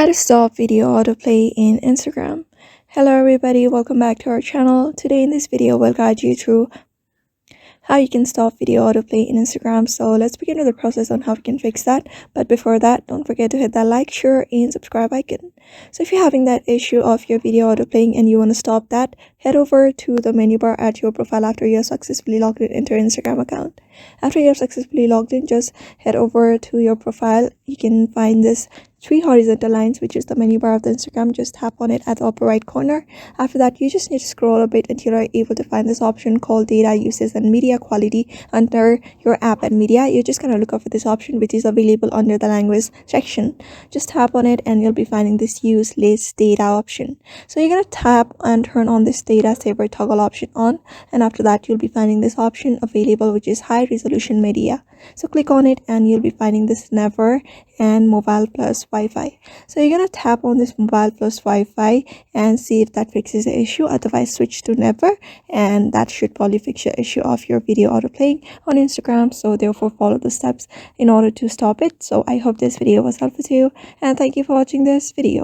How to stop video autoplay in Instagram. Hello everybody, welcome back to our channel. Today in this video we'll guide you through how you can stop video autoplay in Instagram. So let's begin with the process on how we can fix that. But before that, don't forget to hit that like, share and subscribe icon. So if you're having that issue of your video autoplaying and you want to stop that, head over to the menu bar at your profile after you have successfully logged in into your Instagram account. After you have successfully logged in, just head over to your profile. You can find this three horizontal lines, which is the menu bar of the Instagram. Just tap on it at the upper right corner. After that, you just need to scroll a bit until you're able to find this option called data usage and media quality under your app and media. You're just gonna look up for this option, which is available under the language section. Just tap on it and you'll be finding this use list data option. So you're gonna tap and turn on this data saver toggle option on, and after that you'll be finding this option available, which is high resolution media. So click on it and you'll be finding this never and mobile plus Wi-Fi. So you're gonna tap on this mobile plus Wi-Fi and see if that fixes the issue. Otherwise, switch to never, and that should probably fix your issue of your video autoplaying on Instagram. So therefore, follow the steps in order to stop it. So I hope this video was helpful to you, and thank you for watching this video.